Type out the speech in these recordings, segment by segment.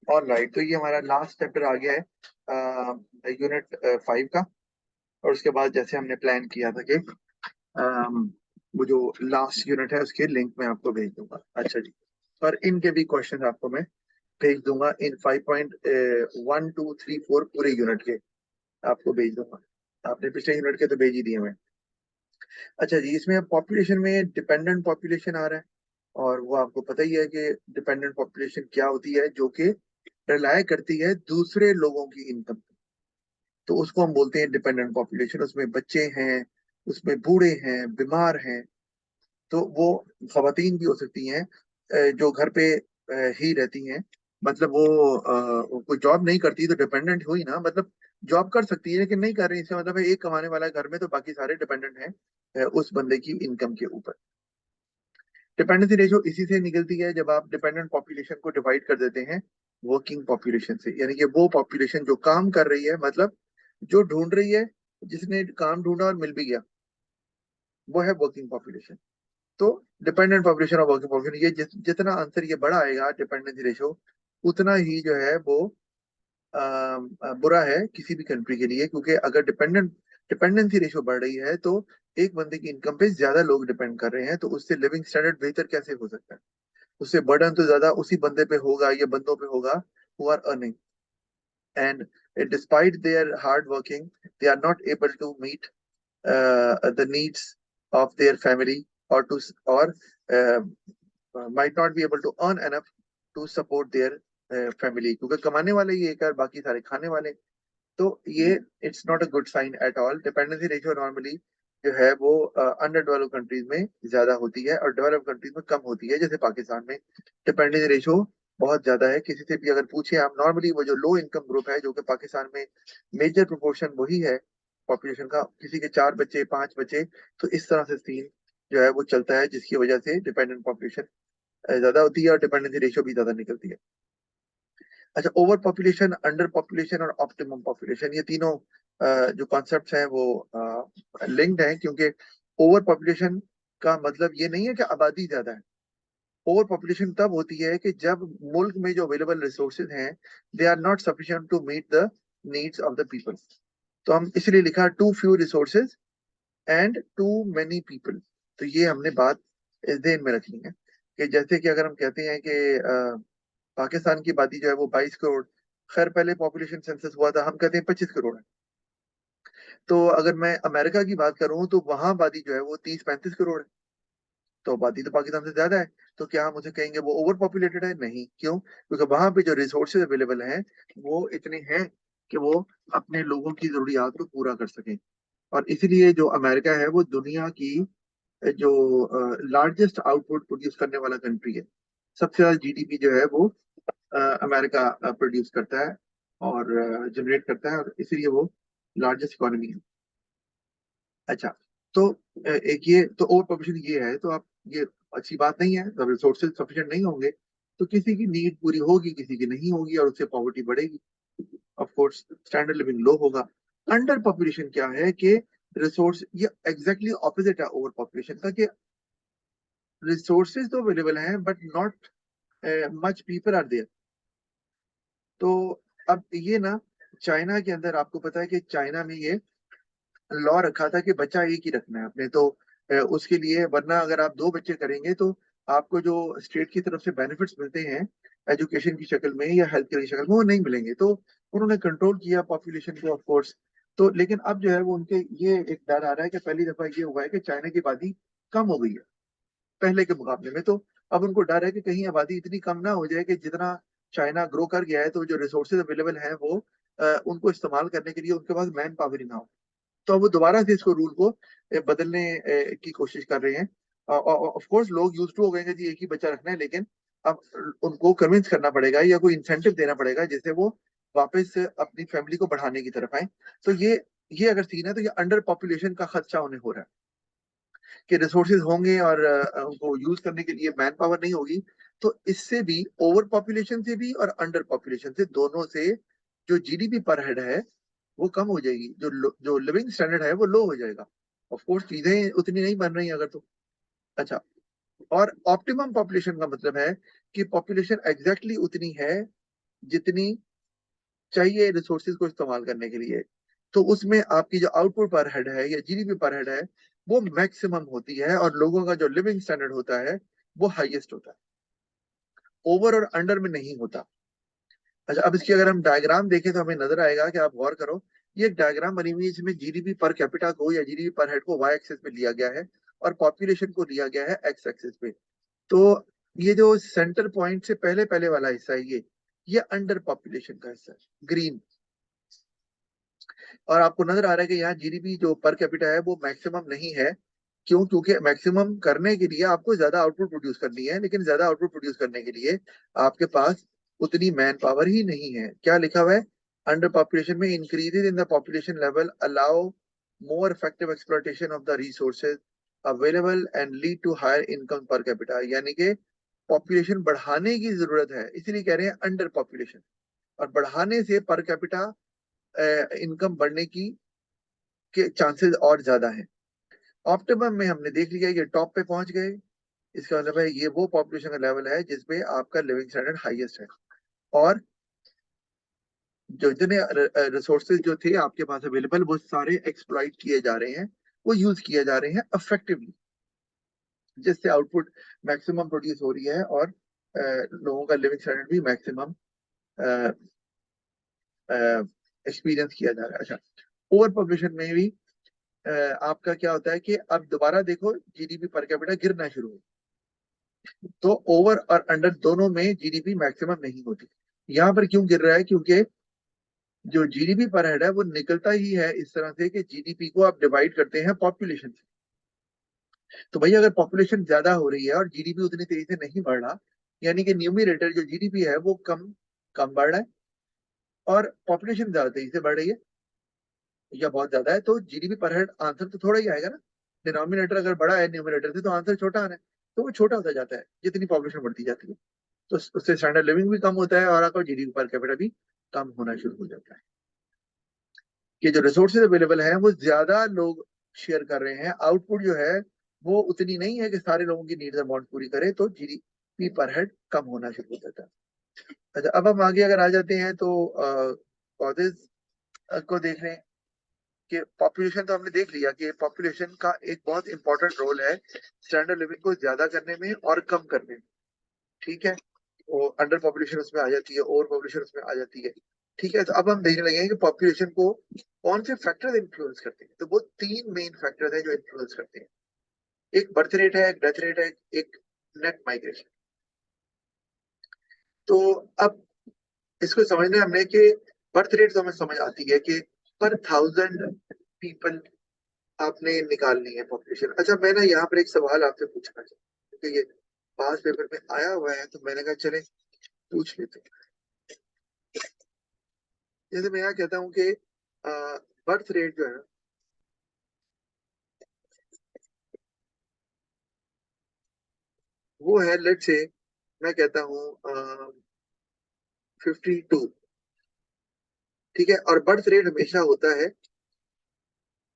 All right, तो ये हमारा लास्ट चैप्टर आ गया है यूनिट 5 का। और उसके बाद जैसे हमने प्लान किया था कि वो जो लास्ट यूनिट है उसके लिंक मैं आपको भेज दूंगा। अच्छा जी। और इनके भी क्वेश्चन आपको मैं भेज दूंगा इन 5.1 2 3 4 पूरे यूनिट के आपको भेज दूंगा। आपने पिछले यूनिट के तो भेज ही दिए मैं। अच्छा जी, इसमें अब पॉपुलेशन में डिपेंडेंट पॉपुलेशन आ रहा है। और वो आपको पता ही है कि डिपेंडेंट पॉपुलेशन क्या होती है, जो कि रिलाय करती है दूसरे लोगों की इनकम। तो उसको हम बोलते हैं डिपेंडेंट पॉपुलेशन। उसमें बच्चे हैं, उसमें बूढ़े हैं, बीमार हैं। तो वो खवातीन भी हो सकती हैं जो घर पे ही रहती हैं। मतलब वो कोई जॉब नहीं करती तो डिपेंडेंट हुई ना, मतलब जॉब कर सकती है लेकिन नहीं कर रही। इसका मतलब है एक कमाने वाला है घर में तो बाकी सारे डिपेंडेंट हैं उस बंदे की इनकम के ऊपर। डिपेंडेंसी रेशो इसी से निकलती है जब आप डिपेंडेंट पॉपुलेशन को डिवाइड कर देते हैं वर्किंग पॉपुलेशन से। यानी कि वो पॉपुलेशन जो काम कर रही है, मतलब जो ढूंढ रही है, जिसने काम ढूंढा और मिल भी गया, वो है वर्किंग पॉपुलेशन। तो डिपेंडेंट पॉपुलेशन और वर्किंग पॉपुलेशन, ये जितना आंसर ये बड़ा आएगा डिपेंडेंसी रेशो, उतना ही जो है वो बुरा है किसी भी कंट्री के लिए। क्योंकि अगर डिपेंडेंसी रेशो बढ़ रही है तो एक बंदे की इनकम पे ज्यादा लोग डिपेंड कर रहे हैं, तो उससे लिविंग स्टैंडर्ड बेहतर कैसे हो सकता है। उससे बर्डन तो ज्यादा उसी बंदे पे होगा या बंदों पे होगा who are earning. And despite their hard working, they are not able to meet the needs of their family, or uh, might not be able to earn enough to support their family, क्योंकि कमाने वाले ही एक है और बाकी सारे खाने वाले। तो ये it's not a good sign at all. Dependency ratio normally जो है वो अंडर डेवलप कंट्रीज में ज्यादा होती है और डेवलप कंट्रीज में कम होती है। जैसे पाकिस्तान में डिपेंडेंसी रेशियो बहुत ज्यादा है। किसी से भी अगर पूछे आप नॉर्मली, वो जो लो इनकम ग्रुप है जो कि पाकिस्तान में मेजर प्रोपोर्शन वही है पॉपुलेशन का, किसी के 4 बच्चे 5 बच्चे, तो इस तरह से सीन जो है वो चलता है, जिसकी वजह से डिपेंडेंट पॉपुलेशन ज्यादा होती है और डिपेंडेंसी रेशियो भी ज्यादा निकलती है। अच्छा, ओवर पॉपुलेशन, अंडर पॉपुलेशन और ऑप्टिमम पॉपुलेशन, ये तीनों जो कॉन्सेप्ट्स हैं वो लिंक्ड हैं। क्योंकि ओवर पॉपुलेशन का मतलब ये नहीं है कि आबादी ज्यादा है। ओवर पॉपुलेशन तब होती है कि जब मुल्क में जो अवेलेबल रिसोर्सेज हैं they are not sufficient to meet the needs of the people. तो हम इसलिए लिखा too few resources and too many people. तो ये हमने बात इस ध्यान में रखनी है कि जैसे कि अगर हम कहते हैं कि पाकिस्तान की आबादी जो है वो 22 करोड़, खैर पहले पॉपुलेशन सेंसस हुआ था, हम कहते हैं 25 करोड़ है। तो अगर मैं अमेरिका की बात करूं तो वहां आबादी जो है वो 30 35 करोड़ है। तो आबादी तो पाकिस्तान से ज्यादा है। तो क्या हम उसे कहेंगे वो ओवर पॉपुलेटेड है? नहीं। क्यों? क्योंकि वहां पे जो रिसोर्सेज अवेलेबल हैं वो इतने हैं कि वो अपने लोगों की जरूरियात को पूरा कर सकें। और इसीलिए जो अमेरिका है वो दुनिया की जो लार्जेस्ट आउटपुट प्रोड्यूस करने वाला कंट्री है। सबसे ज्यादा जीडीपी जो है वो अमेरिका प्रोड्यूस करता है और जनरेट करता है, और इसीलिए वो लार्जेस्ट इकोनॉमी है। अच्छा, तो एक ये तो ओवर पॉपुलेशन ये है। तो आप ये अच्छी बात नहीं है, जब रिसोर्सेज सफिशिएंट नहीं होंगे तो किसी की नीड पूरी होगी, किसी की नहीं होगी, और उससे पॉवर्टी बढ़ेगी। Of course standard living low होगा। अंडर पॉपुलेशन क्या है कि रिसोर्स, ये एग्जैक्टली ऑपोजिट है ओवर पॉपुलेशन का, कि रिसोर्सेज तो अवेलेबल हैं but not much people are there. तो अब ये ना, चाइना के अंदर आपको पता है कि चाइना में ये लॉ रखा था कि बच्चा एक ही रखना है अपने। तो उसके लिए, वरना अगर आप 2 बच्चे करेंगे तो आपको जो स्टेट की तरफ से बेनिफिट्स मिलते हैं एजुकेशन की शक्ल में या हेल्थ केयर की शक्ल में, वो नहीं मिलेंगे। तो उन्होंने कंट्रोल किया पॉपुलेशन को, ऑफ कोर्स। तो लेकिन अब जो है वो उनके ये एक डर आ रहा है कि पहली दफा ये हुआ है कि चाइना की आबादी कम हो गई है पहले के मुकाबले में। तो अब उनको डर है कि कहीं आबादी इतनी कम ना हो जाए कि जितना चाइना ग्रो कर गया है तो जो रिसोर्सेज अवेलेबल हैं वो उनको इस्तेमाल करने के लिए उनके पास मैन पावर ही ना हो। तो अब वो दोबारा से इसको रूल को बदलने की कोशिश कर रहे हैं। ऑफ कोर्स लोग यूज टू हो गए हैं कि जी एक ही बच्चा रखना है, लेकिन अब उनको कन्विंस करना पड़ेगा या कोई इंसेंटिव देना पड़ेगा जिससे वो वापस अपनी फैमिली को बढ़ाने की तरफ आए। तो ये अगर सीन है तो ये अंडर पॉपुलेशन का खदशा उन्हें हो रहा है कि रिसोर्सेज होंगे और उनको यूज करने के लिए मैन पावर नहीं होगी। तो इससे भी, ओवर पॉपुलेशन से भी और अंडर पॉपुलेशन से, दोनों से जो जीडीपी पर हेड है वो कम हो जाएगी, जो लिविंग स्टैंडर्ड है वो लो हो जाएगा। ऑफ कोर्स चीजें उतनी नहीं बन रही अगर तो। अच्छा, और ऑप्टिमम पॉपुलेशन का मतलब है कि पॉपुलेशन एग्जैक्टली उतनी है जितनी चाहिए रिसोर्सेज को इस्तेमाल करने के लिए, तो उसमें आपकी जो आउटपुट पर हेड है या जीडीपी पर हेड है वो मैक्सिमम होती है, और लोगों का जो लिविंग स्टैंडर्ड होता है वो हाईएस्ट होता है, ओवर और अंडर में नहीं होता। अच्छा, अब इसकी अगर हम डायग्राम देखें तो हमें नजर आएगा कि आप गौर करो, ये एक डायग्राम बनी हुई है इसमें जीडीपी पर कैपिटा को या जीडीपी पर हेड को वाई एक्सिस पे लिया गया है और पॉपुलेशन को लिया गया है एक्स एक्सिस पे। तो ये जो सेंटर पॉइंट से पहले पहले वाला हिस्सा है, ये अंडर पॉपुलेशन का हिस्सा है, ग्रीन। और आपको नजर आ रहा है कि यहाँ जीडीपी जो पर कैपिटा है वो मैक्सिमम नहीं है। क्यों? क्योंकि मैक्सिमम करने के लिए आपको ज्यादा आउटपुट प्रोड्यूस करनी है, लेकिन ज्यादा आउटपुट प्रोड्यूस करने के लिए आपके पास उतनी मैन पावर ही नहीं है। क्या लिखा हुआ है? अंडर पॉपुलेशन में increases in the population level allow more effective exploitation of the resources available and lead to higher income per capita. यानी कि पॉपुलेशन बढ़ाने की जरूरत है, इसलिए कह रहे हैं अंडर पॉपुलेशन, और बढ़ाने से पर कैपिटा इनकम बढ़ने की के चांसेस और ज्यादा हैं। ऑप्टिमम में हमने देख लिया कि टॉप पे पहुंच गए, इसका मतलब है ये वो पॉपुलेशन का लेवल है जिसपे आपका लिविंग स्टैंडर्ड हाईएस्ट है, और जो जितने रिसोर्सेज जो थे आपके पास अवेलेबल वो सारे एक्सप्लॉइट किए जा रहे हैं, वो यूज किए जा रहे हैं इफेक्टिवली, जिससे आउटपुट मैक्सिमम प्रोड्यूस हो रही है और लोगों का लिविंग स्टैंडर्ड भी मैक्सिमम एक्सपीरियंस किया जा रहा है। अच्छा, ओवर पॉपुलेशन में भी आपका क्या होता है कि अब दोबारा देखो जीडीपी पर कैपिटा गिरना शुरू हो, तो ओवर और अंडर दोनों में जीडीपी मैक्सिमम नहीं होती। यहाँ पर क्यों गिर रहा है? क्योंकि जो जीडीपी पर हेड है वो निकलता ही है इस तरह से कि जीडीपी को आप डिवाइड करते हैं पॉपुलेशन से। तो भैया अगर पॉपुलेशन ज्यादा हो रही है और जीडीपी उतनी तेजी से नहीं बढ़ रहा, यानी कि न्यूमरेटर जो जीडीपी है वो कम कम बढ़ रहा है, और पॉपुलेशन ज्यादा तेजी से बढ़ रही है या बहुत ज्यादा है, तो जीडीपी पर हेड आंसर तो थोड़ा ही आएगा ना। डिनोमिनेटर अगर बड़ा है न्यूमरेटर से तो आंसर छोटा आना है, तो वो छोटा होता जाता है जितनी पॉपुलेशन बढ़ती जाती है। तो उससे स्टैंडर्ड लिविंग भी कम होता है और आपका जीडीपी पर कैपिटा भी कम होना शुरू हो जाता है। कि जो रिसोर्सेज अवेलेबल है वो ज्यादा लोग शेयर कर रहे हैं, आउटपुट जो है वो उतनी नहीं है कि सारे लोगों की नीड्स अमाउंट पूरी करे, तो जीडीपी पर हेड कम होना शुरू हो जाता है। अच्छा, अब हम आगे अगर आ जाते हैं तो कॉजेज को देख रहे हैं कि पॉपुलेशन तो हमने देख लिया कि पॉपुलेशन का एक बहुत इंपॉर्टेंट रोल है स्टैंडर्ड लिविंग को ज्यादा करने में और कम करने में। ठीक है, वो अंडर पॉपुलेशन उसमें आ जाती है, ओवर पॉपुलेशन उसमें आ जाती है। ठीक है, तो अब हम देखने लगे हैं कि पॉपुलेशन को कौन से फैक्टर्स इन्फ्लुएंस करते हैं। तो वो तीन मेन फैक्टर्स हैं जो इन्फ्लुएंस करते हैं। एक बर्थ रेट है, एक डेथ रेट है, एक नेट माइग्रेशन। तो अब इसको समझने हमने कि बर्थ रेट तो हमें समझ आती है कि पर 1000 पीपल आपने निकालनी है पॉपुलेशन। अच्छा, मैं ना यहाँ पर एक सवाल आपसे पूछना चाहूँ क्योंकि ये पास पेपर में आया हुआ है, तो मैंने कहा चले पूछ लेते हैं। जैसे मैं यहाँ कहता हूँ कि बर्थ रेट जो है ना, वो है लेट से, मैं कहता हूँ 52। ठीक है, और बर्थ रेट हमेशा होता है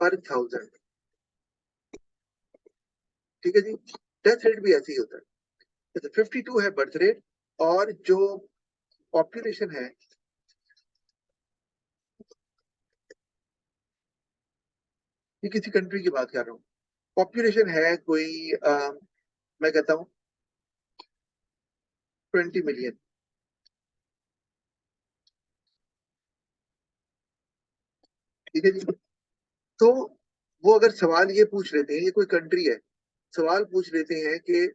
पर 1000। ठीक है जी, डेथ रेट भी ऐसे ही होता है। तो 52 है बर्थ रेट, और जो पॉपुलेशन है, ये किसी कंट्री की बात कर रहा हूँ, पॉपुलेशन है कोई मैं कहता हूँ 20 मिलियन। ठीक है जी, तो वो अगर सवाल ये पूछ लेते हैं, ये कोई कंट्री है, सवाल पूछ लेते हैं कि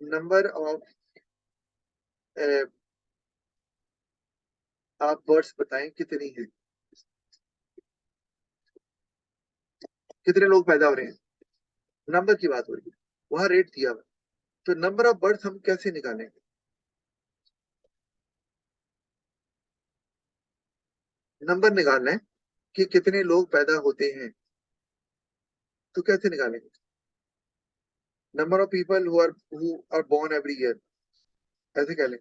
नंबर ऑफ आप बर्ड्स बताएं कितनी है, कितने लोग पैदा हो रहे हैं, नंबर की बात हो रही है, वहां रेट दिया हुआ है। तो नंबर ऑफ बर्ड्स हम कैसे निकालेंगे? नंबर निकालना है कि कितने लोग पैदा होते हैं, तो कैसे निकालेंगे? Number of people who are born every year, ऐसे कह लें।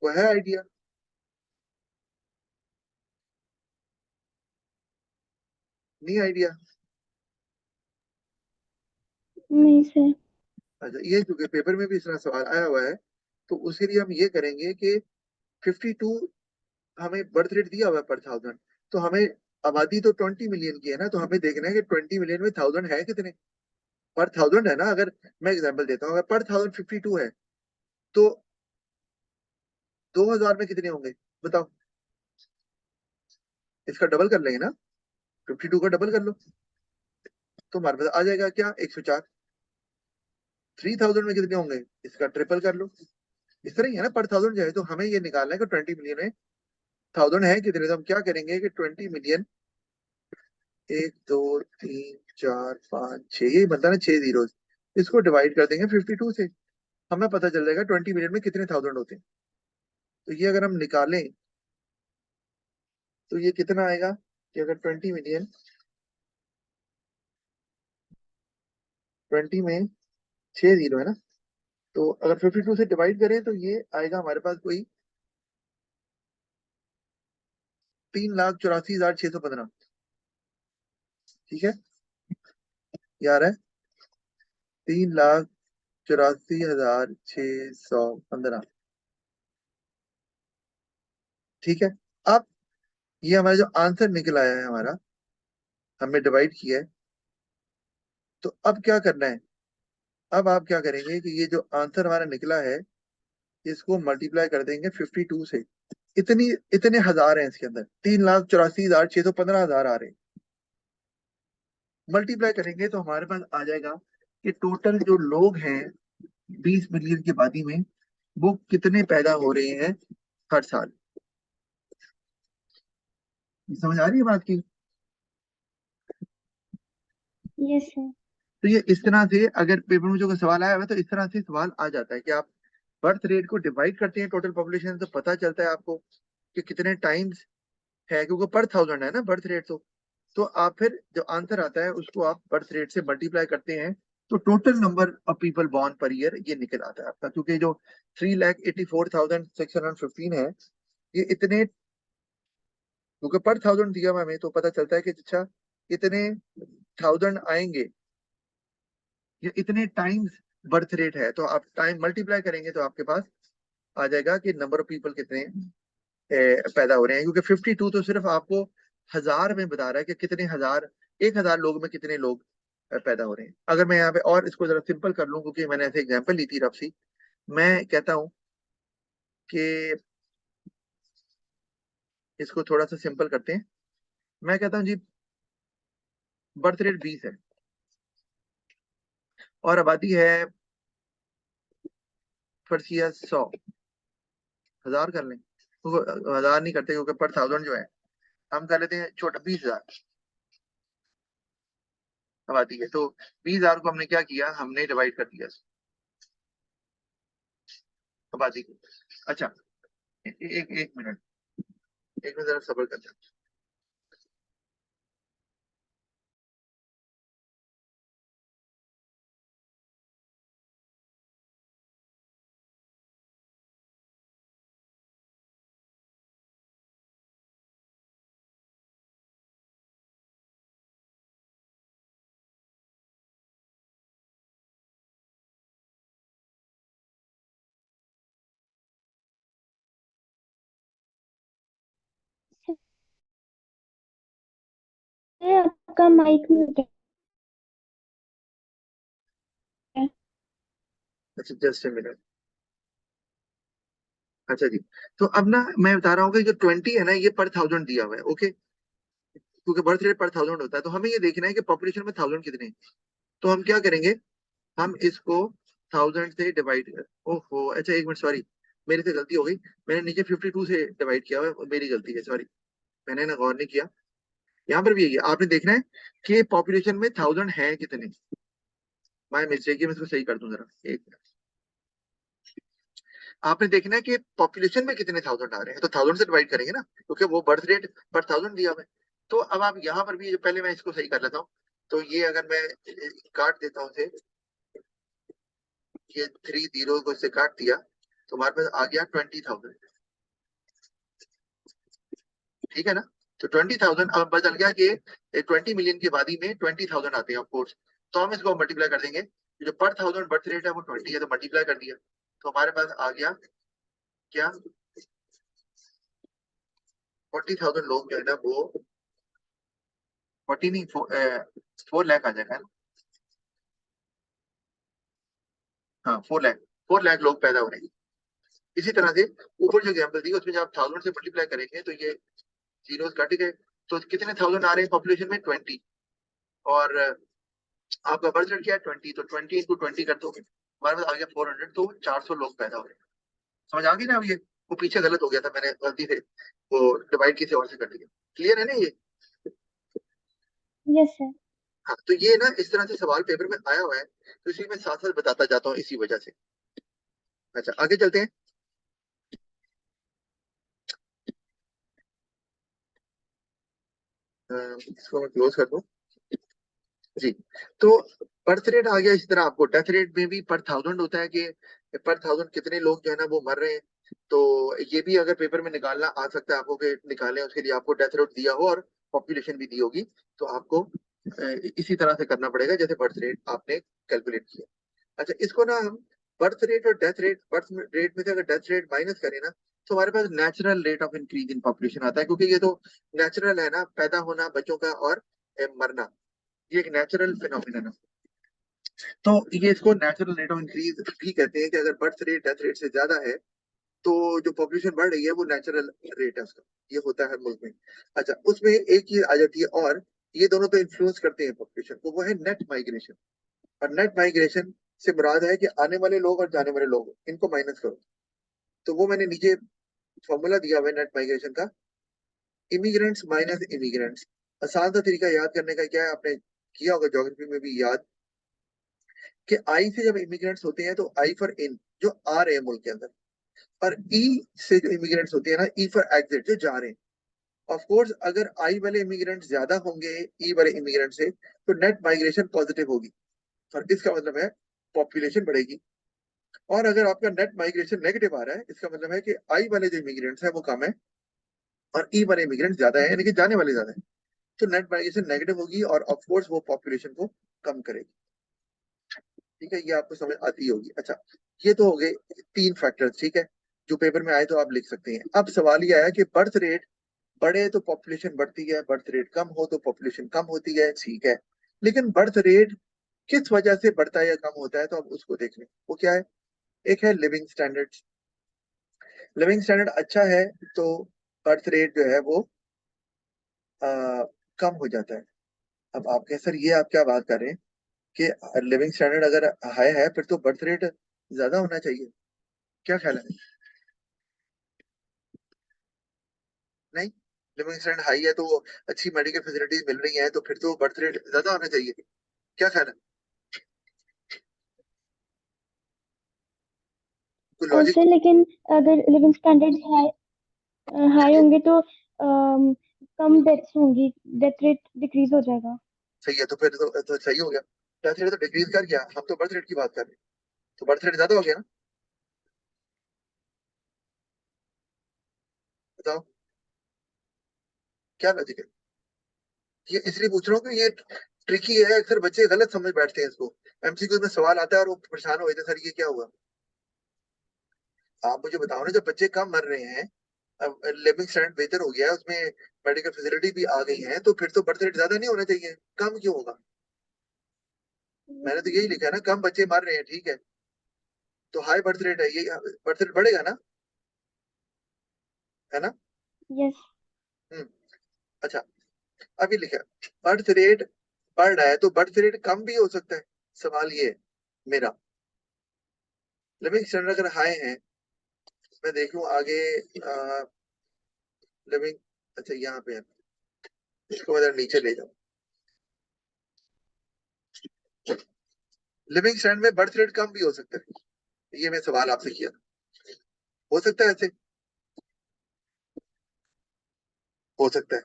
वो है आइडिया? नहीं आइडिया? नहीं सर। अच्छा, ये क्योंकि पेपर में भी इस तरह सवाल आया हुआ है, तो उसके लिए हम ये करेंगे कि 52 हमें बर्थ रेट दिया हुआ है पर थाउजेंड, तो हमें आबादी तो 20 मिलियन की है ना, तो हमें देखना है कि 20 मिलियन में थाउजेंड है कितने पर थाउजेंड है ना। अगर मैं एग्जांपल देता हूँ, अगर पर थाउजेंड 52 है तो 2000 में कितने होंगे बताओ। इसका डबल कर लेंगे ना, 52 का डबल कर लो, तो हमारे पास आ जाएगा क्या, 104। 3000 में कितने होंगे, इसका ट्रिपल कर लो। इस तरह ही है ना, पर थाउजेंड जो है, तो हमें ये निकालना है कि 20 मिलियन में थाउजेंड है कितने। तो हम क्या करेंगे कि 20 मिलियन, 1 2 3 4 5 6, यही बनता है ना 6 जीरो, इसको डिवाइड कर देंगे 52 से, हमें पता चल जाएगा 20 मिलियन में कितने थाउजेंड होते हैं। तो ये अगर हम निकालें तो ये कितना आएगा कि अगर 20 मिलियन, 20 में 6 जीरो है ना, तो अगर 52 से डिवाइड करें तो ये आएगा हमारे पास कोई 3,84,615। ठीक है, यार है 3,84,615। ठीक है, अब ये हमारा जो आंसर निकल आया है हमारा, हमने डिवाइड किया है, तो अब क्या करना है। अब आप क्या करेंगे कि ये जो आंसर हमारा निकला है, इसको मल्टीप्लाई कर देंगे 52 से। इतनी इतने हजार हैं इसके अंदर, 3,84,615 हजार आ रहे हैं। मल्टीप्लाई करेंगे तो हमारे पास आ जाएगा कि टोटल जो लोग हैं 20 मिलियन की आबादी में, वो कितने पैदा हो रहे हैं हर साल। समझ आ रही है बात की। Yes sir. तो ये इस तरह से अगर पेपर में जो कोई सवाल आया हुआ है, तो इस तरह से सवाल आ जाता है कि आप बर्थ रेट को डिवाइड करते हैं टोटल पॉपुलेशन, तो पता चलता है आपको कि कितने टाइम्स है, क्योंकि पर थाउजेंड है ना बर्थ रेट। तो आप फिर जो आंसर आता है उसको आप बर्थ रेट से मल्टीप्लाई करते हैं, तो total number of people born per year ये निकल आता है आपका। क्योंकि जो 3,84,615 है, ये इतने, क्योंकि पर थाउजेंड दिया हुआ हमें, तो पता चलता है कि अच्छा इतने थाउजेंड आएंगे, ये इतने टाइम्स बर्थ रेट है। तो आप टाइम मल्टीप्लाई करेंगे तो आपके पास आ जाएगा कि नंबर ऑफ पीपल कितने पैदा हो रहे हैं। क्योंकि 52 तो सिर्फ आपको हजार में बता रहा है कि कितने हजार, 1,000 लोग में कितने लोग पैदा हो रहे हैं। अगर मैं यहाँ पे और इसको जरा सिंपल कर लूं, क्योंकि मैंने ऐसे एग्जांपल ली थी रफ सी, मैं कहता हूं कि इसको थोड़ा सा सिंपल करते हैं। मैं कहता हूँ जी, बर्थ रेट 20 है और आबादी है फर्सिया 100, हजार कर लें, तो हजार नहीं करते क्योंकि पर थाउजेंड जो है, हम कर लेते हैं छोटा 20,000 आबादी है। तो 20,000 को हमने क्या किया, हमने डिवाइड कर दिया आबादी को। अच्छा, एक एक मिनट, एक मिनट जरा सबर कर जाओ। सर आपका माइक म्यूट है। अच्छा जस्ट मिनट। अच्छा जी, तो अब ना मैं बता रहा हूँ कि जो 20 है ना, ये पर थाउजेंड दिया हुआ है, ओके, क्योंकि बर्थ रेट पर थाउजेंड होता है। तो हमें ये देखना है कि पॉपुलेशन में थाउजेंड कितने हैं। तो हम क्या करेंगे, हम इसको थाउजेंड से डिवाइड कर, ओहो अच्छा एक मिनट सॉरी, मेरे से गलती हो गई, मैंने नीचे 52 से डिवाइड किया हुआ है, मेरी गलती है सॉरी, मैंने ना गौर नहीं किया। यहाँ पर भी यही है, आपने देखना है कि पॉपुलेशन में थाउजेंड है कितने। माय मिस्टेक है, मैं इसको सही कर दूं जरा, एक मिनट। आपने देखना है कि पॉपुलेशन में कितने थाउजेंड आ रहे हैं, तो थाउजेंड से डिवाइड करेंगे ना, क्योंकि वो बर्थ रेट पर थाउजेंड दिया हुआ है। तो अब आप यहाँ पर भी, पहले मैं इसको सही कर लेता हूँ। तो ये अगर मैं काट देता हूँ इसे, ये 3 जीरो को इससे काट दिया, तो हमारे पास आ गया 20,000। ठीक है ना, तो 20,000 अब पता चल गया कि 20 मिलियन की आबादी में 20,000 आते हैं ऑफकोर्स। तो हम इसको मल्टीप्लाई कर देंगे जो पर थाउजेंड बर्थ रेट है वो 20 है, तो मल्टीप्लाई कर दिया, तो हमारे पास आ गया क्या, 40,000 लोग जो है ना वो 40 नहीं 4 लाख आ जाएगा ना। हाँ 4 लाख, 4 लाख लोग पैदा हो रहे हैं। इसी तरह से ऊपर जो एग्जाम्पल दी उसमें जब आप थाउजेंड से मल्टीप्लाई करेंगे तो ये जीरो कट गए, तो कितने थाउजेंड आ रहे हैं पॉपुलेशन में, 20। और आपका बर्थ रेट क्या है, 20, तो 20 × 20 कर दोगे, हमारे पास आ गया 400, तो 400 लोग पैदा हो रहे हैं। समझ आ गई ना। अब ये वो पीछे गलत हो गया था, मैंने गलती से वो डिवाइड किसी और से कर दिया। क्लियर है ना ये। Yes sir. हाँ तो ये ना इस तरह से सवाल पेपर में आया हुआ है, तो इसी में साथ साथ बताता जाता हूँ इसी वजह से। अच्छा आगे चलते हैं। इसको मैं क्लोज कर दूं जी। तो बर्थ रेट आ गया, इसी तरह आपको डेथ रेट में भी पर थाउजेंड होता है कि पर थाउजेंड कितने लोग जो है ना वो मर रहे हैं। तो ये भी अगर पेपर में निकालना आ सकता है आपको, कि निकालें उसके लिए आपको डेथ रेट दिया हो और पॉपुलेशन भी दी होगी, तो आपको इसी तरह से करना पड़ेगा जैसे बर्थ रेट आपने कैलकुलेट किया। अच्छा इसको ना हम बर्थ रेट और डेथ रेट, बर्थ रेट में से अगर डेथ रेट माइनस करें ना, तो हमारे पास natural rate of increase in population आता है, क्योंकि ये तो नेचुरल है ना, पैदा होना बच्चों का और मरना, ये एक नेचुरल फिनोमिनन है। तो ये इसको नेचुरल रेट ऑफ इंक्रीज भी कहते हैं, कि अगर बर्थ रेट डेथ रेट से ज्यादा है तो जो पॉपुलेशन बढ़ रही है वो नेचुरल रेट है उसका, ये होता है हर मुल्क में। अच्छा उसमें एक चीज आ जाती है, और ये दोनों तो इन्फ्लुएंस करते हैं पॉपुलेशन को, वो है नेट माइग्रेशन। और नेट माइग्रेशन से मुराद है कि आने वाले लोग और जाने वाले लोग, इनको माइनस करो। तो वो मैंने नीचे फॉर्मूला दिया हुआ है नेट माइग्रेशन का, इमिग्रेंट्स माइनस इमिग्रेंट्स। आसान सा तरीका याद करने का क्या है, आपने किया होगा ज्योग्राफी में भी याद, कि आई से जब इमिग्रेंट्स होते हैं तो आई फॉर इन, जो आ रहे हैं मुल्क के अंदर, और ई से जो इमिग्रेंट्स होते हैं ना, ई फॉर एग्जिट, जो जा रहे हैं। ऑफ कोर्स अगर आई वाले इमिग्रेंट्स ज्यादा होंगे ई वाले इमिग्रेंट से, तो नेट माइग्रेशन पॉजिटिव होगी, और इसका मतलब है पॉपुलेशन बढ़ेगी। और अगर आपका नेट माइग्रेशन नेगेटिव आ रहा है, इसका मतलब है कि आई वाले जो इमिग्रेंट्स हैं वो कम है और ई वाले इमिग्रेंट्स ज्यादा है, यानी कि जाने वाले ज्यादा है। तो नेट माइग्रेशन नेगेटिव होगी और ऑफ कोर्स वो पॉपुलेशन को कम करेगी। ठीक है, ये आपको समझ आती होगी। अच्छा ये तो हो गए 3 फैक्टर्स, ठीक है, जो पेपर में आए तो आप लिख सकते हैं। अब सवाल ये आया कि बर्थ रेट बढ़े तो पॉपुलेशन बढ़ती है, बर्थ रेट कम हो तो पॉपुलेशन कम होती है, ठीक है, लेकिन बर्थ रेट किस वजह से बढ़ता है या कम होता है, तो अब उसको देख लें। वो क्या है, एक है लिविंग स्टैंडर्ड। लिविंग स्टैंडर्ड अच्छा है तो बर्थ रेट जो है वो आ, कम हो जाता है। अब आप कहें सर ये आप क्या बात कर रहे हैं कि लिविंग स्टैंडर्ड अगर हाई है फिर तो बर्थ रेट ज्यादा होना चाहिए, क्या ख्याल है। नहीं, लिविंग स्टैंडर्ड हाई है तो अच्छी मेडिकल फैसिलिटीज मिल रही है, तो फिर तो बर्थ रेट ज्यादा होना चाहिए, क्या ख्याल है, कोई लॉजिक। सर लेकिन अगर लिविंग स्टैंडर्ड्स हाई हाई चलिए होंगे तो कम डेथ्स होंगी, डेथ रेट डिक्रीज हो जाएगा। सही है, तो फिर तो सही हो गया। डेथ रेट तो डिक्रीज कर गया, हम तो बर्थ रेट की बात कर रहे हैं, तो बर्थ रेट ज्यादा हो गया ना। बताओ क्या लॉजिक है। ये इसलिए पूछ रहा हूँ कि ये ट्रिकी है, अक्सर बच्चे गलत समझ बैठते हैं इसको। एमसीक्यू में सवाल आता है और वो परेशान हो जाते हैं, सर ये क्या हुआ। आप मुझे बताओ ना, जब बच्चे कम मर रहे हैं, अब लिविंग स्टैंडर्ड बेहतर हो गया है, उसमें मेडिकल फैसिलिटी भी आ गई है, तो फिर तो बर्थ रेट ज्यादा नहीं होना चाहिए, कम क्यों होगा। मैंने तो यही लिखा है ना, कम बच्चे मर रहे हैं, ठीक है, तो हाई बर्थ रेट है, ये बर्थ रेट बढ़ेगा ना, है ना। यस। हम्म। अच्छा अभी लिखा बर्थ रेट बढ़ रहा है तो बर्थ रेट कम भी हो सकता है। सवाल ये है मेरा, लिविंग स्टैंडर्ड अगर हाई है, मैं देखूं आगे लिविंग, अच्छा यहाँ पे है, इसको मैं जरा नीचे ले जाऊं। लिविंग स्टैंडर्ड में बर्थ रेट कम भी हो सकता है, ये मैं सवाल आपसे किया था। हो सकता है ऐसे, हो सकता है।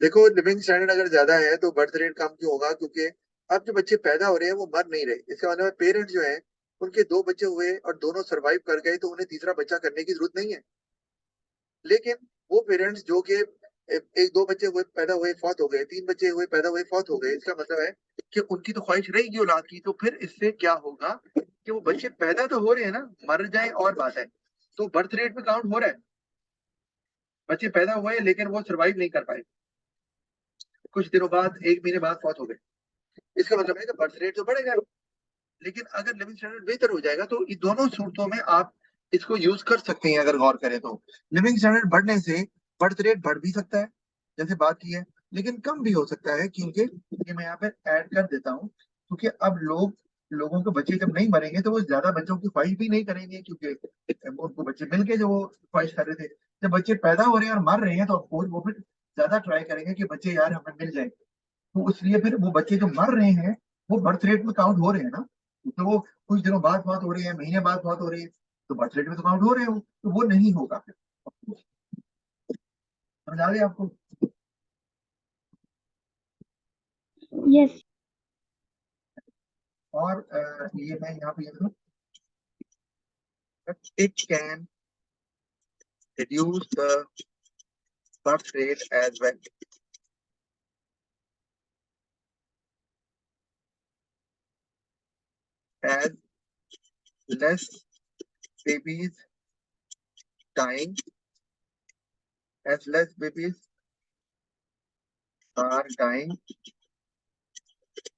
देखो लिविंग स्टैंडर्ड अगर ज्यादा है तो बर्थ रेट कम क्यों होगा, क्योंकि अब जो बच्चे पैदा हो रहे हैं वो मर नहीं रहे, इसका मतलब पेरेंट्स जो है उनके 2 बच्चे हुए और दोनों सरवाइव कर गए, तो उन्हें तीसरा बच्चा करने की जरूरत नहीं है। लेकिन वो पेरेंट्स जो कि 1 2 बच्चे हुए पैदा हुए फौत हो गए, 3 बच्चे हुए पैदा हुए फौत हो गए, इसका मतलब है कि उनकी तो ख्वाहिश रहेगी औलाद की, तो फिर इससे क्या होगा कि वो बच्चे पैदा तो हो रहे हैं ना, मर जाए और बात है, तो बर्थ रेट में काउंट हो रहा है। बच्चे पैदा हुए लेकिन वो सरवाइव नहीं कर पाए, कुछ दिनों बाद, एक महीने बाद फौत हो गए। इसका मतलब है कि बर्थ रेट तो बढ़ेगा, लेकिन अगर लिविंग स्टैंडर्ड बेहतर हो जाएगा तो इन दोनों सूरतों में आप इसको यूज कर सकते हैं। अगर गौर करें तो लिविंग स्टैंडर्ड बढ़ने से बर्थ रेट बढ़ भी सकता है, जैसे बात की है, लेकिन कम भी हो सकता है, क्योंकि ये मैं यहाँ पे ऐड कर देता हूँ, क्योंकि अब लोगों के बच्चे जब नहीं मरेंगे तो वो ज्यादा बच्चों की ख्वाहिश भी नहीं करेंगे, क्योंकि उनको बच्चे मिल गए जो वो ख्वाहिश कर रहे थे। जब बच्चे पैदा हो रहे हैं और मर रहे हैं तो वो फिर ज्यादा ट्राई करेंगे कि बच्चे यार हमें मिल जाए। तो इसलिए फिर वो बच्चे जो मर रहे हैं वो बर्थ रेट में काउंट हो रहे हैं ना, तो वो कुछ दिनों बाद बात हो रही है, महीने बाद बात हो रही है, तो बर्थ रेट में तो काउंट हो रहे हो, तो वो नहीं होगा फिर। समझ आ गया आपको? यस। और ये मैं यहाँ पे it can reduce the birth rate as well as less babies dying, as less babies are dying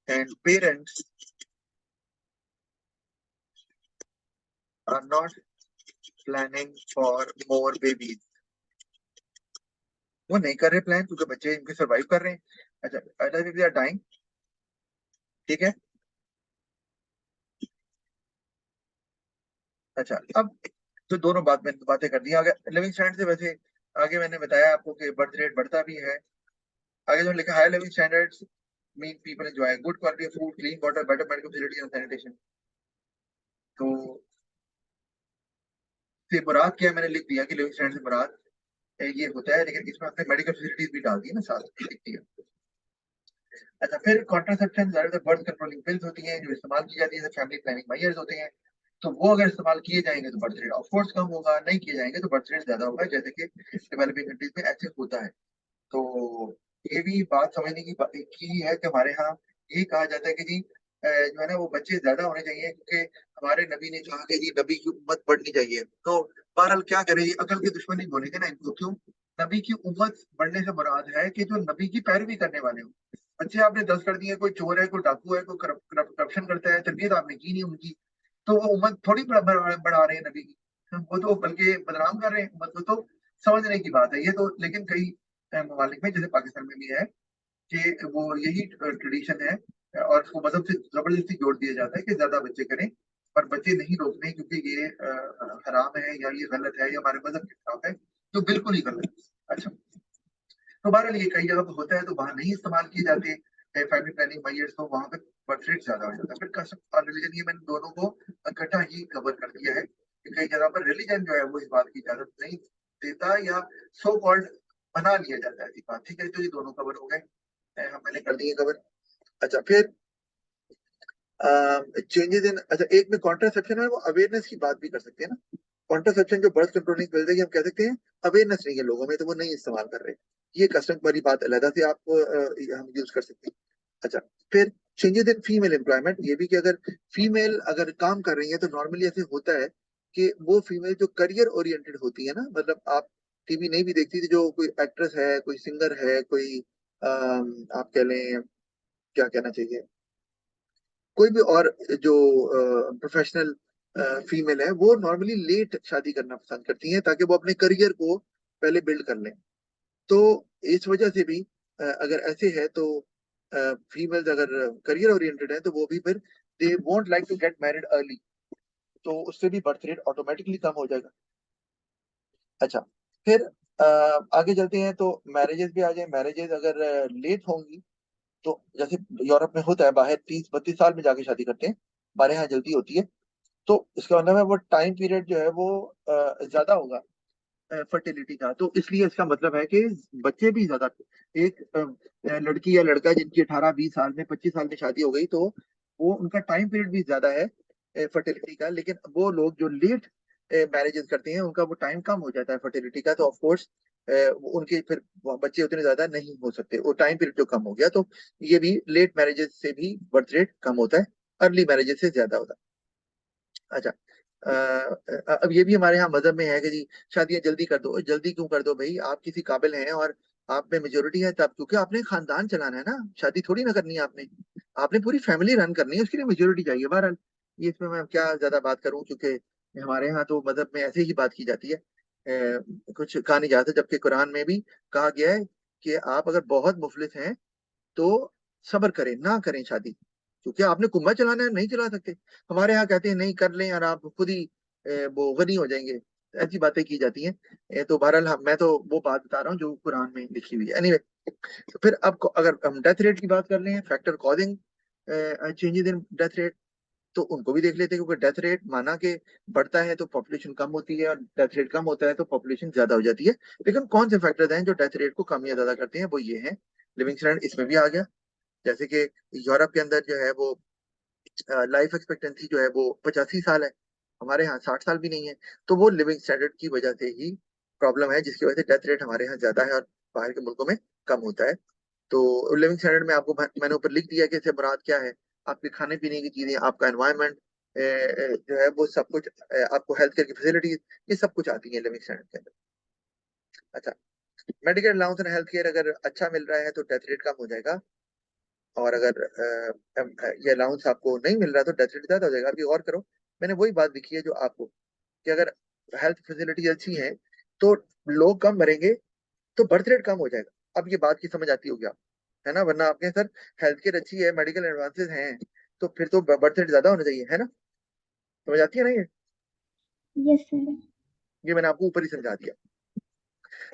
and parents are not planning for more babies. वो नहीं कर रहे प्लान क्योंकि बच्चे इनके सरवाइव कर रहे हैं। अच्छा, अदर बेबी आर डाइंग, ठीक है। अच्छा, अब तो दोनों बातें कर दी आगे लिविंग स्टैंडर्ड से। वैसे आगे मैंने बताया आपको कि बर्थ रेट बढ़ता भी है। आगे जो लिखा high living standards mean people enjoy good quality of food, clean water, better medical facility and sanitation. तो से मुराद क्या है, मैंने लिख दिया कि लिविंग स्टैंडर्ड से मुराद ये होता है, लेकिन इसमें आपने मेडिकल फैसिलिटीज भी डाल दी ना, साथ लिख दिया। अच्छा, फिर कॉन्ट्रासेप्शन, बर्थ कंट्रोलिंग पिल्स होती हैं जो इस्तेमाल की जाती है, फैमिली प्लानिंग मेजर्स होते हैं, तो वो अगर इस्तेमाल किए जाएंगे तो बर्थ रेट ऑफ कोर्स कम होगा, नहीं किए जाएंगे तो बर्थ रेट ज्यादा होगा, जैसे कि डेवलपिंग कंट्रीज में ऐसे होता है। तो ये भी बात समझने की है कि हमारे यहाँ ये कहा जाता है कि जी जो है ना वो बच्चे ज्यादा होने चाहिए, क्योंकि हमारे नबी ने कहा कि जी नबी की उम्मत बढ़नी चाहिए। तो बहरहाल क्या करें, ये अकल की दुश्मनी बोलेंगे ना इनको, क्यों? नबी की उम्मत बढ़ने से मुराद है कि जो नबी की पैरवी करने वाले हो। बच्चे आपने 10 कर दिए, कोई चोर है, कोई डाकू है, कोई करप्शन करता है, तरबियत आपने की नहीं उनकी, तो वो उम्मत थोड़ी बढ़ा रहे हैं नबी की, वो तो बल्कि बदनाम कर रहे हैं उम्मत को। तो समझने की बात है ये तो, लेकिन कई ममालिक में जैसे पाकिस्तान में भी है कि वो यही ट्रेडिशन है, और उसको मजहब से जबरदस्ती जोड़ दिया जाता है कि ज्यादा बच्चे करें, पर बच्चे नहीं रोकने क्योंकि ये हराम है या ये गलत है या हमारे मजहब के खिलाफ है, तो बिल्कुल ही गलत है। अच्छा, तो बहरहाल ये कई जगह पर होता है तो वहां नहीं इस्तेमाल किए जाते फैमिली प्लानिंग मेजर्स, तो वहां पे बर्थ रेट ज्यादा हो जाता है। फिर कस्टम और रिलीजन, ये मैंने दोनों को इकट्ठा ही कवर कर दिया है कि कई जगह पर रिलीजन जो है वो इस बात की इजाजत नहीं देता, या सो कॉल्ड बना लिया जाता है ऐसी बात, ठीक है। तो ये दोनों कवर हो गए, हम मैंने कर दिए कवर। अच्छा, फिर चेंजेस इन, अच्छा एक में कॉन्ट्रासेप्शन है, वो अवेयरनेस की बात भी कर सकते हैं ना। कॉन्ट्रासेप्शन जो बर्थ कंट्रोलिंग पिल्स है, हम कह सकते हैं अवेयरनेस नहीं है लोगों में तो वो नहीं इस्तेमाल कर रहे, ये कस्टम वाली बात अलग से आप हम यूज कर सकते हैं। अच्छा, फिर चेंजेस इन फीमेल एम्प्लॉयमेंट, ये भी कि अगर फीमेल अगर काम कर रही है तो नॉर्मली ऐसे होता है कि वो फीमेल जो करियर ओरिएंटेड होती है ना, मतलब आप टीवी नहीं भी देखती थी, जो कोई एक्ट्रेस है, कोई सिंगर है, कोई आप कह लें, क्या कहना चाहिए, कोई भी और जो प्रोफेशनल फीमेल है, वो नॉर्मली लेट शादी करना पसंद करती हैं ताकि वो अपने करियर को पहले बिल्ड कर लें। तो इस वजह से भी अगर ऐसे है तो फीमेल्स अगर करियर ओरिएंटेड है तो वो भी फिर they won't like to get married early, तो उससे भी बर्थ रेट ऑटोमेटिकली कम हो जाएगा। अच्छा, फिर आगे चलते हैं तो मैरिजेस भी आ जाए। मैरिजेस अगर लेट होंगी तो जैसे यूरोप में होता है, बाहर 30-32 साल में जाके शादी करते हैं, हमारे यहाँ जल्दी होती है। तो इसका मतलब है वो टाइम पीरियड जो है वो ज्यादा होगा फर्टिलिटी का, तो इसलिए इसका मतलब है कि बच्चे भी ज्यादा, एक लड़की या लड़का जिनकी 18-20 साल में, 25 साल में शादी हो गई, तो वो उनका टाइम पीरियड भी ज्यादा है फर्टिलिटी का। लेकिन वो लोग जो लेट मैरिजेस करते हैं उनका वो टाइम कम हो जाता है फर्टिलिटी का, तो ऑफ कोर्स उनके फिर बच्चे उतने ज्यादा नहीं हो सकते, वो टाइम पीरियड जो कम हो गया, तो ये भी लेट मैरिजेस से भी बर्थ रेट कम होता है, अर्ली मैरिजेस से ज्यादा होता है। अच्छा, अब ये भी हमारे यहाँ मजहब में है कि जी शादियां जल्दी कर दो। जल्दी क्यों कर दो भाई, आप किसी काबिल हैं और आप में मेजोरिटी है तब, क्योंकि आपने खानदान चलाना है ना, शादी थोड़ी ना करनी है आपने, आपने पूरी फैमिली रन करनी है, उसके लिए मेजोरिटी चाहिए। बहरहाल ये इसमें मैं क्या ज्यादा बात करूं, क्योंकि हमारे यहाँ तो मजहब में ऐसे ही बात की जाती है, कुछ कहा नहीं जाता, जबकि कुरान में भी कहा गया है कि आप अगर बहुत मुफलिस हैं तो सब्र करें, ना करें शादी, क्योंकि आपने कुम्भा चलाना है, नहीं चला सकते। हमारे यहाँ कहते हैं नहीं कर लें और आप खुद ही वो गनी हो जाएंगे, ऐसी बातें की जाती हैं। तो बहरहाल मैं तो वो बात बता रहा हूँ जो कुरान में लिखी हुई है। एनीवे, तो फिर अब अगर हम डेथ रेट की बात कर लें, factor causing changes in death rate, तो उनको भी देख लेते हैं, क्योंकि डेथ रेट माना कि बढ़ता है तो पॉपुलेशन कम होती है, और डेथ रेट कम होता है तो पॉपुलेशन ज्यादा हो जाती है। लेकिन कौन से फैक्टर्स हैं जो डेथ रेट को कम या ज्यादा करते हैं, वो ये हैं। लिविंग स्टैंडर्ड इसमें भी आ गया, जैसे कि यूरोप के अंदर जो है वो लाइफ एक्सपेक्टेंसी जो है वो 85 साल है, हमारे यहाँ 60 साल भी नहीं है। तो वो लिविंग स्टैंडर्ड की वजह से ही प्रॉब्लम है, जिसकी वजह से डेथ रेट हमारे यहाँ ज्यादा है और बाहर के मुल्कों में कम होता है। तो लिविंग स्टैंडर्ड में आपको मैंने ऊपर लिख दिया कि इससे मुराद क्या है, आपके खाने पीने की चीजें, आपका एनवायरनमेंट जो है वो सब कुछ, आपको हेल्थ केयर की फैसिलिटीज, ये सब कुछ आती है लिविंग स्टैंडर्ड के अंदर। अच्छा, medical allowance and health care अगर अच्छा मिल रहा है तो डेथ रेट कम हो जाएगा, और अगर ये अलाउंस आपको नहीं मिल रहा तो डेथ रेट ज्यादा हो जाएगा। अभी और करो, मैंने वही बात लिखी है जो आपको, कि अगर हेल्थ फैसिलिटी अच्छी है तो लोग कम मरेंगे, तो बर्थ रेट कम हो जाएगा। अब ये बात की समझ आती होगी आप, है ना, वरना आपके सर हेल्थ केयर अच्छी है, मेडिकल एडवांसेस हैं, तो फिर तो बर्थ रेट ज्यादा होना चाहिए, है ना, समझ आती है ना यस सर। ये मैंने आपको ऊपर ही समझा दिया।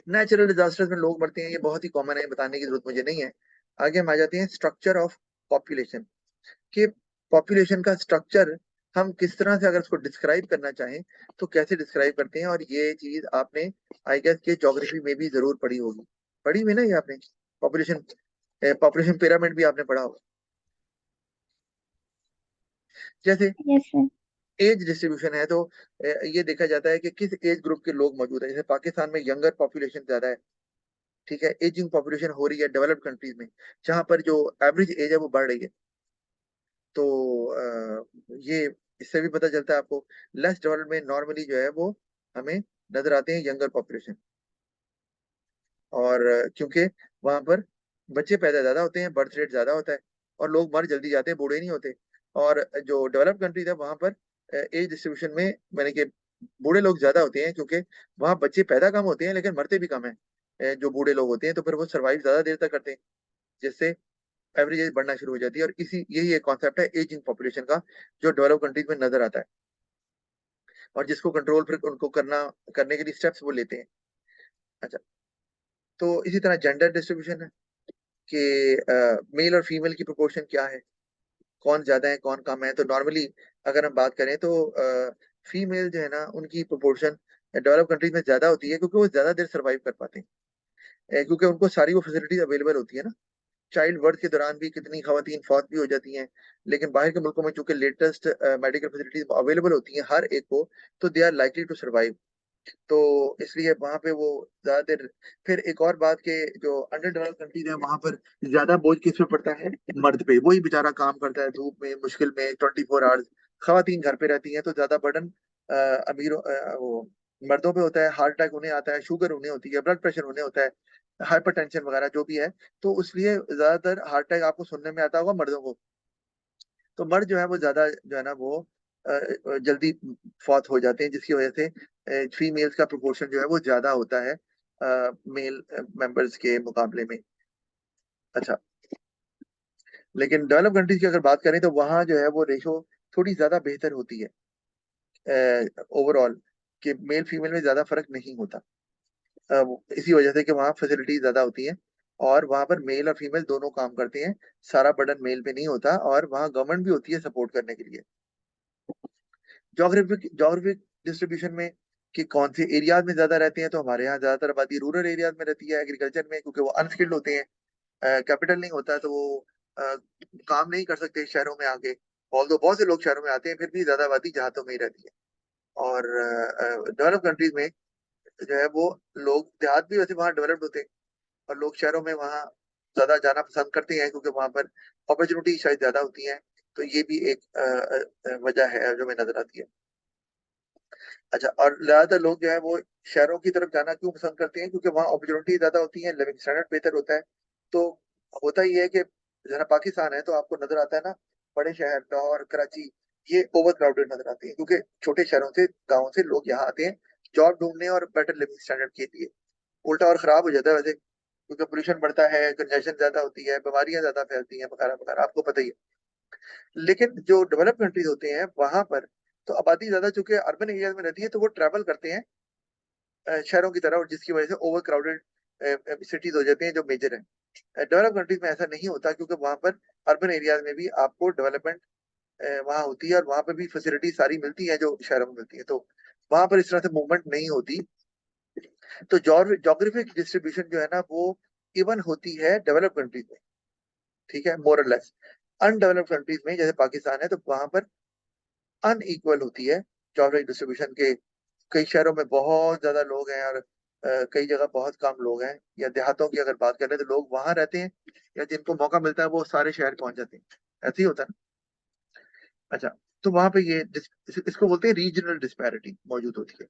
नेचुरल डिजास्टर्स में लोग मरते हैं, ये बहुत ही कॉमन है, बताने की जरूरत मुझे नहीं है। आगे हम आ जाते हैं स्ट्रक्चर ऑफ पॉपुलेशन, कि पॉपुलेशन का स्ट्रक्चर हम किस तरह से अगर उसको डिस्क्राइब करना चाहें तो कैसे डिस्क्राइब करते हैं, और ये चीज आपने आई गेस के ज्योग्राफी में भी जरूर पढ़ी होगी, पढ़ी हुई ना ये आपने, पॉपुलेशन पॉपुलेशन पिरामिड भी आपने पढ़ा होगा। जैसे यस सर। एज डिस्ट्रीब्यूशन है, तो ये देखा जाता है कि किस एज ग्रुप के लोग मौजूद है। जैसे पाकिस्तान में यंगर पॉपुलेशन ज्यादा है, ठीक है, एजिंग पॉपुलेशन हो रही है डेवलप्ड कंट्रीज में, जहां पर जो एवरेज एज है वो बढ़ रही है। तो ये इससे भी पता चलता है आपको, लेस डेवलप्ड में नॉर्मली जो है वो हमें नजर आते हैं यंगर पॉपुलेशन, और क्योंकि वहां पर बच्चे पैदा ज्यादा होते हैं, बर्थ रेट ज्यादा होता है, और लोग मर जल्दी जाते हैं, बूढ़े नहीं होते। और जो डेवलप्ड कंट्रीज है वहां पर एज डिस्ट्रीब्यूशन में मैंने कि बूढ़े लोग ज्यादा होते हैं, क्योंकि वहां बच्चे पैदा कम होते हैं लेकिन मरते भी कम है, जो बूढ़े लोग होते हैं, तो फिर वो सर्वाइव ज्यादा देर तक करते हैं, जिससे एवरेज एज बढ़ना शुरू हो जाती है। और इसी यही एक कॉन्सेप्ट है एजिंग पॉपुलेशन का, जो डेवलप कंट्रीज में नजर आता है, और जिसको कंट्रोल फिर उनको करने के लिए स्टेप्स वो लेते हैं। अच्छा, तो इसी तरह जेंडर डिस्ट्रीब्यूशन है, कि मेल और फीमेल की प्रोपोर्शन क्या है, कौन ज्यादा है कौन कम है। तो नॉर्मली अगर हम बात करें तो फीमेल जो है ना उनकी प्रोपोर्शन डेवलप कंट्रीज में ज्यादा होती है, क्योंकि वो ज्यादा देर सर्वाइव कर पाते हैं, क्योंकि उनको सारी वो फैसिलिटीज अवेलेबल होती है ना। चाइल्ड बर्थ के दौरान भी कितनी खवातीन फौत भी हो जाती हैं, लेकिन बाहर के मुल्कों में चूंकि लेटेस्ट मेडिकल फैसिलिटीज अवेलेबल होती हैं हर एक को, तो they are likely to survive. तो इसलिए वहां पे वो ज्यादा देर। फिर एक और बात के, जो अंडर डेवलप कंट्रीज है वहां पर ज्यादा बोझ किस पे पड़ता है, मर्द पे, वही बेचारा काम करता है धूप में मुश्किल में 24 आवर्स, खवातीन घर पे रहती हैं, तो ज्यादा बर्डन वो मर्दों पे होता है। हार्ट अटैक उन्हें आता है, शुगर उन्हें होती है, ब्लड प्रेशर उन्हें होता है, हाइपरटेंशन वगैरह जो भी है। तो इसलिए ज्यादातर हार्ट अटैक आपको सुनने में आता होगा मर्दों को। तो मर्द जो है वो ज्यादा जो है ना वो जल्दी फौत हो जाते हैं, जिसकी वजह से फीमेल्स का प्रोपोर्शन जो है वो ज्यादा होता है मेल मेंबर्स के मुकाबले में। अच्छा, लेकिन डेवलप कंट्रीज की अगर बात करें तो वहाँ जो है वो रेशो थोड़ी ज्यादा बेहतर होती है ओवरऑल, कि मेल फीमेल में ज्यादा फर्क नहीं होता। इसी वजह से कि वहाँ फैसिलिटीज ज्यादा होती हैं, और वहाँ पर मेल और फीमेल दोनों काम करते हैं, सारा बर्डन मेल पे नहीं होता, और वहाँ गवर्नमेंट भी होती है सपोर्ट करने के लिए। जोग्राफिक जोग्राफिक डिस्ट्रीब्यूशन में, कि कौन से एरियाज में ज्यादा रहते हैं, तो हमारे यहाँ ज्यादातर आबादी रूरल एरियाज में रहती है, एग्रीकल्चर में, क्योंकि वो अनस्किल्ड होते हैं, कैपिटल नहीं होता, तो वो काम नहीं कर सकते शहरों में आके। ऑल्दो बहुत से लोग शहरों में आते हैं, फिर भी ज्यादा आबादी जहातों में ही रहती है। और डेवलप कंट्रीज में जो है वो लोग देहात भी वैसे वहाँ डेवलप्ड होते हैं और लोग शहरों में वहाँ ज्यादा जाना पसंद करते हैं क्योंकि वहां पर अपॉर्चुनिटी शायद ज्यादा होती है। तो ये भी एक वजह है जो हमें नजर आती है। अच्छा, और ज्यादातर लोग जो है वो शहरों की तरफ जाना क्यों पसंद करते हैं? क्योंकि वहाँ अपॉर्चुनिटी ज्यादा होती है, लिविंग स्टैंडर्ड बेहतर होता है। तो होता ही है कि जरा पाकिस्तान है तो आपको नजर आता है ना, बड़े शहर लाहौर कराची ये ओवर क्राउडेड नजर आते हैं क्योंकि छोटे शहरों से गाँव से लोग यहाँ आते हैं जॉब ढूंढने और बेटर लिविंग स्टैंडर्ड के लिए। उल्टा और खराब हो जाता है वैसे, क्योंकि पोल्यूशन बढ़ता है, कंजेशन ज्यादा होती है, बीमारियां ज्यादा फैलती हैं वगैरह वगैरह, आपको पता ही है। लेकिन जो डेवलप कंट्रीज होते हैं वहां पर तो आबादी ज्यादा चूंकि अर्बन एरिया में रहती है तो वो ट्रैवल करते हैं शहरों की तरफ, और जिसकी वजह से ओवर क्राउडेड सिटीज हो जाती हैं जो मेजर है। डेवलप कंट्रीज में ऐसा नहीं होता क्योंकि वहां पर अर्बन एरियाज में भी आपको डेवलपमेंट वहां होती है और वहां पर भी फैसिलिटी सारी मिलती है जो शहरों में मिलती है। तो वहां पर इस तरह से मूवमेंट नहीं होती। तो जोग्राफिक डिस्ट्रीब्यूशन जो है ना वो इवन होती है डेवलप कंट्रीज में, ठीक है, मोर और लेस। अनडेवलप्ड कंट्रीज में जैसे पाकिस्तान है तो वहां पर अनइक्वल होती है जोग्राफिक डिस्ट्रीब्यूशन के। कई शहरों में बहुत ज्यादा लोग हैं और कई जगह बहुत कम लोग हैं। या देहातों की अगर बात करें तो लोग वहां रहते हैं या जिनको मौका मिलता है वो सारे शहर पहुंच जाते हैं। ऐसे ही होता है ना। अच्छा, तो वहां पे ये इसको बोलते हैं रीजनल डिस्पैरिटी मौजूद होती है।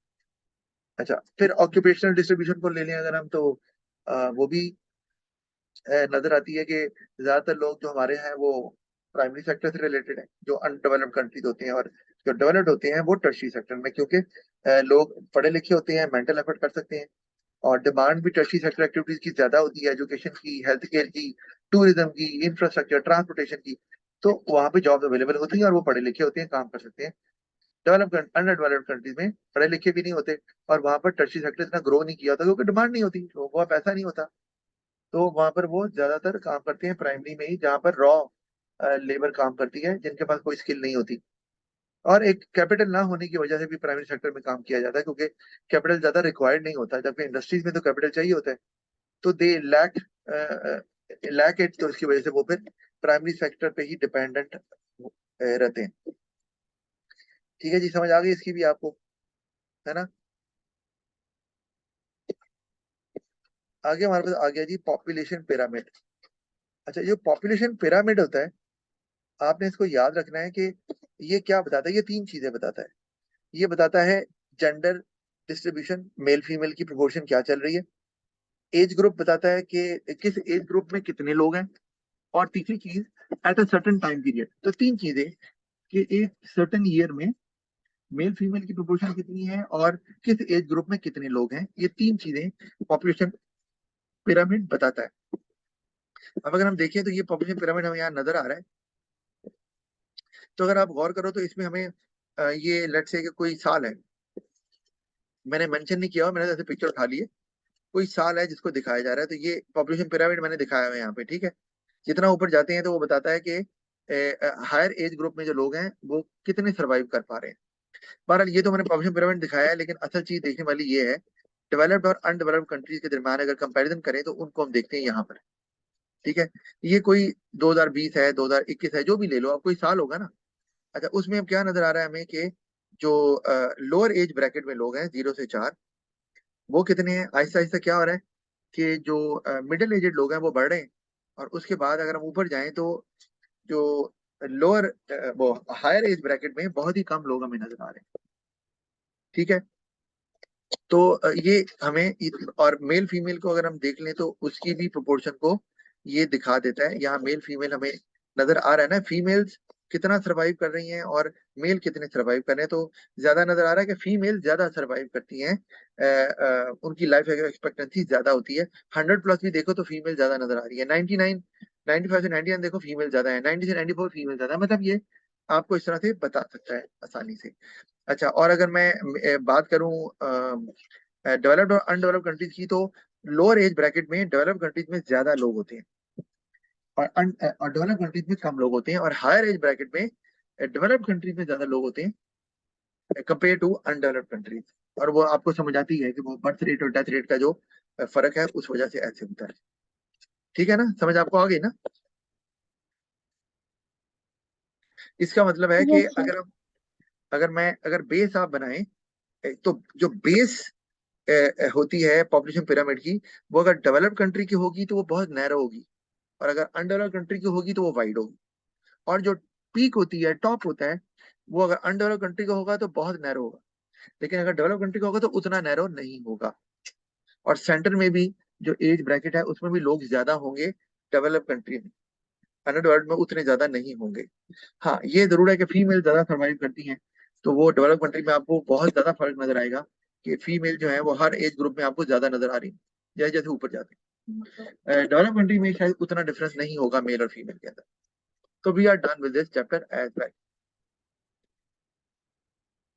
अच्छा, फिर ऑक्यूपेशनल डिस्ट्रीब्यूशन को ले लें अगर हम, तो वो भी नजर आती है कि ज्यादातर लोग जो हमारे हैं वो प्राइमरी सेक्टर से रिलेटेड है, जो अनडेवलप्ड कंट्रीज होते हैं, और जो डेवलप्ड होते हैं वो टर्शरी सेक्टर में, क्योंकि लोग पढ़े लिखे होते हैं, मेंटल एफर्ट कर सकते हैं, और डिमांड भी टर्शरी सेक्टर एक्टिविटीज की ज्यादा होती है, एजुकेशन की, हेल्थ केयर की, टूरिज्म की, इंफ्रास्ट्रक्चर, ट्रांसपोर्टेशन की। तो वहां पे जॉब अवेलेबल होती है और वो पढ़े लिखे होते हैं, काम कर सकते हैं। डेवलप अंडर डेवलप्ड कंट्रीज में पढ़े लिखे भी नहीं होते और वहां पर टर्शरी सेक्टर इतना ग्रो नहीं किया होता क्योंकि डिमांड नहीं होती, लोगों को पैसा नहीं होता। तो वहां पर वो ज्यादातर काम करते हैं प्राइमरी में ही, जहाँ पर रॉ लेबर काम करती है जिनके पास कोई स्किल नहीं होती। और एक कैपिटल ना होने की वजह से भी प्राइमरी सेक्टर में काम किया जाता है क्योंकि कैपिटल ज्यादा रिक्वायर्ड नहीं होता, जबकि इंडस्ट्रीज में तो कैपिटल चाहिए होता है। तो दे लैक इट, तो इसकी वजह से वो फिर प्राइमरी सेक्टर पे ही डिपेंडेंट रहते हैं। ठीक है जी, समझ आ गई इसकी भी आपको, है ना। आगे हमारे पास आ गया जी पॉपुलेशन पिरामिड। अच्छा, ये पॉपुलेशन पिरामिड होता है, आपने इसको याद रखना है कि ये क्या बताता है। ये तीन चीजें बताता है। ये बताता है जेंडर डिस्ट्रीब्यूशन, मेल फीमेल की प्रोपोर्शन क्या चल रही है। एज ग्रुप बताता है कि किस एज ग्रुप में कितने लोग हैं। और तीसरी चीज, at a certain time period. तो तीन चीजें कि एक सर्टेन ईयर में मेल फीमेल की प्रोपोर्शन कितनी है और किस एज ग्रुप में कितने लोग हैं, ये तीन चीजें पॉपुलेशन पिरामिड बताता है। अब अगर हम देखें तो ये पॉपुलेशन पिरामिड हमें यहाँ नजर आ रहा है। तो अगर आप गौर करो तो इसमें हमें ये लेट्स से कि कोई साल है, मैंने मेंशन नहीं किया हुआ, मैंने जैसे पिक्चर उठा ली है, कोई साल है जिसको दिखाया जा रहा है। तो ये पॉपुलेशन पिरामिड मैंने दिखाया हुआ है यहाँ पे, ठीक है। जितना ऊपर जाते हैं तो वो बताता है कि हायर एज ग्रुप में जो लोग हैं वो कितने सर्वाइव कर पा रहे हैं। बहरहाल ये तो मैंने पॉपुलेशन पिरामिड दिखाया है, लेकिन असल चीज देखने वाली ये है डेवलप्ड और अनडेवलप्ड कंट्रीज के दरमियान अगर कंपैरिजन करें तो उनको हम देखते हैं यहाँ पर, ठीक है। ये कोई 2020 है, 2021 है, जो भी ले लो आप, कोई साल होगा ना। अच्छा, उसमें अब क्या नजर आ रहा है हमें कि जो लोअर एज ब्रैकेट में लोग हैं 0 से 4, वो कितने हैं। आहिस्ता आहिस्ता क्या हो रहा है कि जो मिडिल एजेड लोग हैं वो बढ़ रहे हैं, और उसके बाद अगर हम ऊपर जाएं तो जो लोअर वो हायर एज ब्रैकेट में बहुत ही कम लोग हमें नजर आ रहे हैं, ठीक है। तो ये हमें और मेल फीमेल को अगर हम देख लें तो उसकी भी प्रोपोर्शन को ये दिखा देता है। यहाँ मेल फीमेल हमें नजर आ रहा है ना, फीमेल्स कितना सरवाइव कर रही हैं और मेल कितने सरवाइव कर रहे हैं। तो ज्यादा नजर आ रहा है कि फीमेल ज्यादा सरवाइव करती हैं, उनकी लाइफ एक्सपेक्टेंसी ज्यादा होती है। 100+ भी देखो तो फीमेल ज्यादा नजर आ रही है। 99, 95 से 99 देखो फीमेल ज्यादा है, 90 से 94 फीमेल ज्यादा है। मतलब ये आपको इस तरह से बता सकता है आसानी से। अच्छा, और अगर मैं बात करूं डेवलप्ड और अनडेवलप्ड कंट्रीज की, तो लोअर एज ब्रैकेट में डेवलप्ड कंट्रीज में ज्यादा लोग होते हैं और डेवलप्ड कंट्रीज में कम लोग होते हैं, और हायर एज ब्रैकेट में डेवलप्ड कंट्रीज में ज्यादा लोग होते हैं कंपेयर टू अनडेवलप्ड कंट्रीज। और वो आपको समझ आती है कि वो बर्थ रेट और डेथ रेट का जो फर्क है उस वजह से ऐसे होता है। ठीक है ना, समझ आपको आ गई ना। इसका मतलब है कि यस सर। अगर बेस आप बनाएं, तो जो बेस होती है पॉपुलेशन पिरामिड की, वो अगर डेवलप्ड कंट्री की होगी तो वो बहुत नैरो होगी, और अगर अनडेवलप्ड कंट्री की होगी तो वो वाइड होगी। और जो पीक होती है, टॉप होता है, वो अगर अनडेवलप्ड कंट्री का होगा तो बहुत नैरो होगा, लेकिन अगर डेवलप कंट्री का होगा तो उतना नैरो नहीं होगा। और सेंटर में भी जो एज ब्रैकेट है उसमें भी लोग ज्यादा होंगे डेवलप कंट्री में, अनडेवलप्ड में उतने ज्यादा नहीं होंगे। हाँ, ये जरूर है कि फीमेल ज्यादा सर्वाइव करती हैं, तो वो डेवलप कंट्री में आपको बहुत ज्यादा फर्क नजर आएगा कि फीमेल जो है वो हर एज ग्रुप में आपको ज्यादा नजर आ रही है जैसे जैसे ऊपर जाते हैं। डेवलप कंट्री में शायद उतना डिफरेंस नहीं होगा मेल और फीमेल के अंदर। तो we are done with this chapter as well.